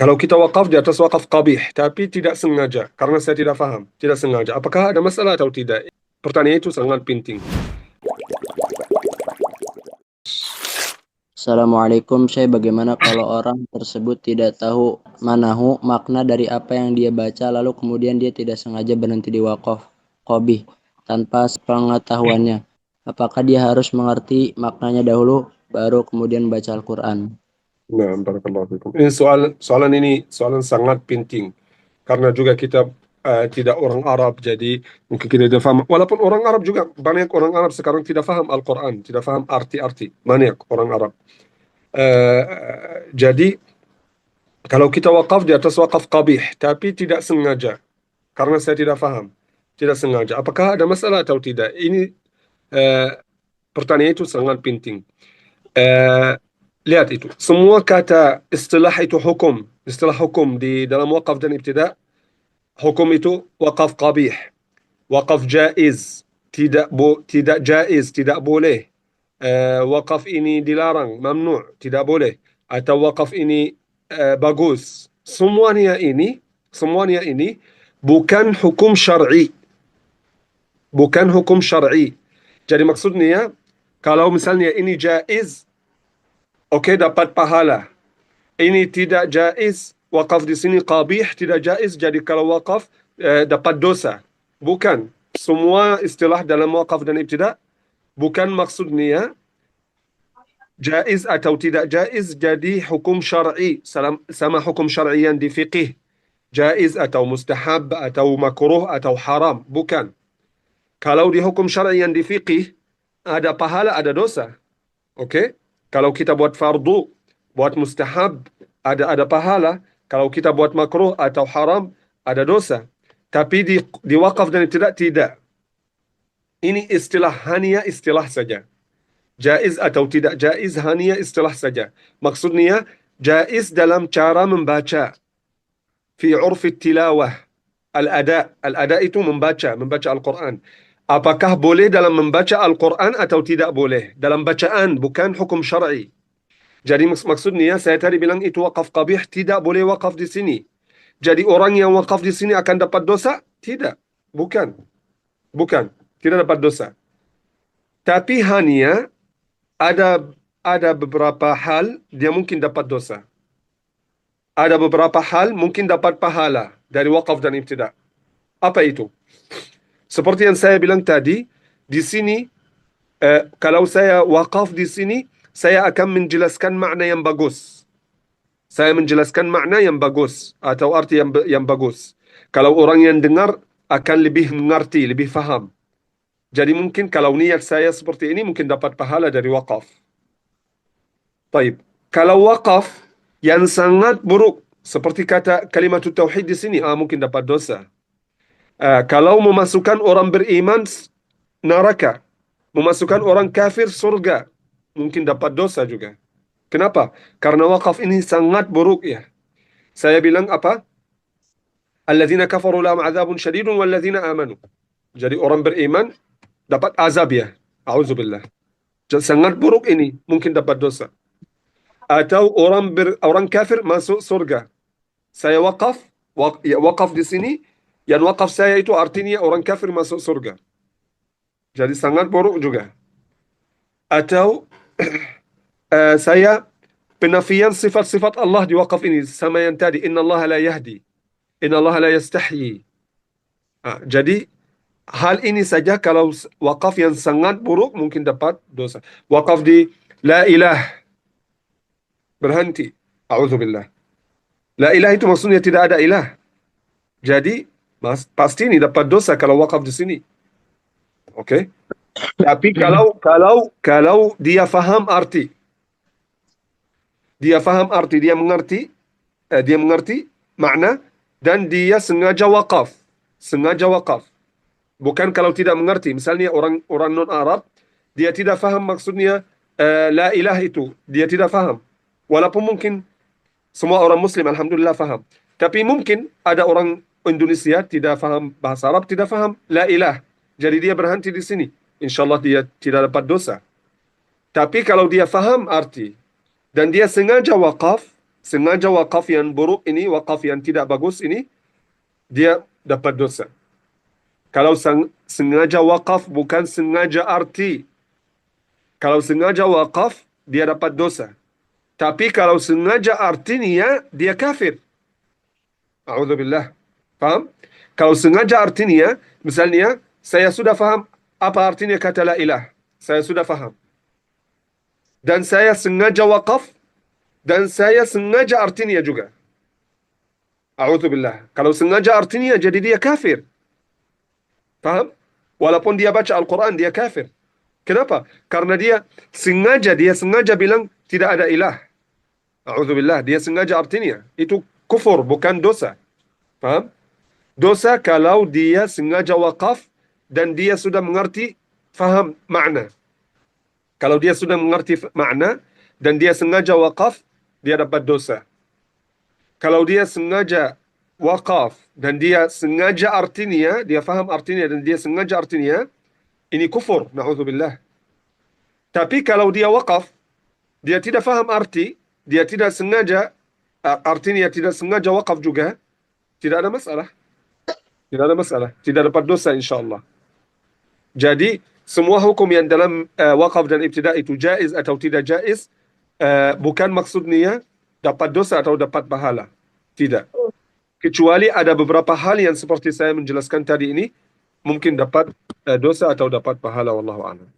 Kalau kita wakaf di atas wakaf qabih, tapi tidak sengaja, karena saya tidak faham, tidak sengaja. Apakah ada masalah atau tidak? Pertanyaan itu sangat penting. Assalamualaikum, Syekh. Bagaimana kalau orang tersebut tidak tahu makna dari apa yang dia baca, lalu kemudian dia tidak sengaja berhenti di wakaf qabih tanpa sepengetahuannya? Apakah dia harus mengerti maknanya dahulu, baru kemudian baca Al-Quran? Nah, barakallahu fikum. Ini soalan sangat penting. Karena juga kita tidak orang Arab, jadi mungkin kita tidak paham. Walaupun orang Arab juga, banyak orang Arab sekarang tidak paham Al-Quran, tidak paham arti-arti. Banyak orang Arab. Jadi, kalau kita wakaf di atas wakaf qabih, tapi tidak sengaja, karena saya tidak paham, tidak sengaja. Apakah ada masalah atau tidak? Ini pertanyaan itu sangat penting. Lihat itu. Semua kata istilah hukum di dalam wakaf dan ibtida, hukum itu wakaf qabih, wakaf jaiz, tidak jaiz, tidak boleh. Wakaf ini dilarang, mamnu', tidak boleh. Atau wakaf ini bagus. Semuanya ini bukan hukum syar'i. Bukan hukum syar'i. Jadi maksudnya, kalau misalnya ini jaiz, oke, dapat pahala. Ini tidak jaiz, wakaf di sini qabih, tidak jaiz, jadi kalau wakaf dapat dosa. Bukan. Semua istilah dalam wakaf dan ibtida, bukan maksudnya jaiz atau tidak jaiz jadi hukum syar'i, sama hukum syar'i yang di fiqih. Jaiz atau mustahab atau makruh atau haram. Bukan. Kalau di hukum syar'i yang di fiqih, ada pahala, ada dosa. Oke? Kalau kita buat fardu, buat mustahab, ada pahala. Kalau kita buat makruh atau haram, ada dosa. Tapi di wakaf dan tidak. Ini hanya istilah saja. Jaiz atau tidak jaiz hanya istilah saja. Maksudnya, jaiz dalam cara membaca. Fi urfi tilawah. Al-ada itu membaca Al-Quran. Apakah boleh dalam membaca Al-Quran atau tidak boleh? Dalam bacaan, bukan hukum syar'i. Jadi maksudnya saya tadi bilang itu wakaf qabih, tidak boleh wakaf di sini. Jadi orang yang wakaf di sini akan dapat dosa? Tidak. Bukan. Tidak dapat dosa. Tapi hanya ada beberapa hal dia mungkin dapat dosa. Ada beberapa hal mungkin dapat pahala dari wakaf dan ibtida. Apa itu? Seperti yang saya bilang tadi, di sini kalau saya wakaf di sini, saya akan menjelaskan makna yang bagus. Saya menjelaskan makna yang bagus atau arti yang bagus. Kalau orang yang dengar akan lebih mengerti, lebih faham. Jadi mungkin kalau niat saya seperti ini mungkin dapat pahala dari wakaf. Baik. Kalau wakaf yang sangat buruk seperti kata kalimat tauhid di sini, mungkin dapat dosa. Kalau memasukkan orang beriman neraka, memasukkan orang kafir surga, mungkin dapat dosa juga. Kenapa? Karena wakaf ini sangat buruk ya. Saya bilang apa? Alladzina kafaru lahum adzabun syadidun walladzina amanu. Jadi orang beriman dapat azab ya. Auzubillah. Jadi sangat buruk ini, mungkin dapat dosa. Atau orang kafir masuk surga. Saya wakaf di sini, yang wakaf saya itu artinya orang kafir masuk surga. Jadi sangat buruk juga. Atau saya penafian sifat-sifat Allah di wakaf ini sama yang tadi, innallaha la yahdi, innallaha la yastahyi. Jadi hal ini saja kalau wakaf yang sangat buruk mungkin dapat dosa. Wakaf di la ilah, berhenti. A'udzubillah. La ilah itu maksudnya tidak ada ilah. Jadi pasti ini dapat dosa kalau wakaf di sini. Oke? Tapi kalau dia faham arti, dia mengerti makna dan dia sengaja wakaf. Bukan kalau tidak mengerti. Misalnya orang non Arab, dia tidak faham maksudnya la ilaha itu, dia tidak faham. Walaupun mungkin semua orang Muslim alhamdulillah faham. Tapi mungkin ada orang Indonesia tidak faham bahasa Arab, tidak faham la ilah. Jadi dia berhenti di sini. Insyaallah dia tidak dapat dosa. Tapi kalau dia faham arti dan dia sengaja wakaf, sengaja wakaf yang buruk ini, wakaf yang tidak bagus ini, dia dapat dosa. Kalau sengaja wakaf bukan sengaja arti. Kalau sengaja wakaf, dia dapat dosa. Tapi kalau sengaja artinya, dia kafir. A'udzubillah. Faham? Kalau sengaja artinya, misalnya, saya sudah faham apa artinya kata la ilah. Saya sudah faham. Dan saya sengaja wakaf, dan saya sengaja artinya juga. A'udzubillah. Kalau sengaja artinya, jadi dia kafir. Faham? Walaupun dia baca Al-Quran, dia kafir. Kenapa? Karena dia sengaja bilang tidak ada ilah. A'udzubillah, dia sengaja artinya. Itu kufur, bukan dosa. Faham? Dosa kalau dia sengaja wakaf dan dia sudah mengerti, faham makna. Kalau dia sudah mengerti makna dan dia sengaja wakaf, dia dapat dosa. Kalau dia sengaja wakaf dan dia sengaja artinya, dia faham artinya dan dia sengaja artinya, ini kufur, na'udzubillah. Tapi kalau dia wakaf, dia tidak faham arti, dia tidak sengaja, artinya tidak sengaja wakaf juga, tidak ada masalah. Tidak ada masalah. Tidak dapat dosa insyaAllah. Jadi, semua hukum yang dalam wakaf dan ibtidah itu jaiz atau tidak jaiz, bukan maksudnya dapat dosa atau dapat pahala. Tidak. Kecuali ada beberapa hal yang seperti saya menjelaskan tadi ini, mungkin dapat dosa atau dapat pahala, wallahu a'lam.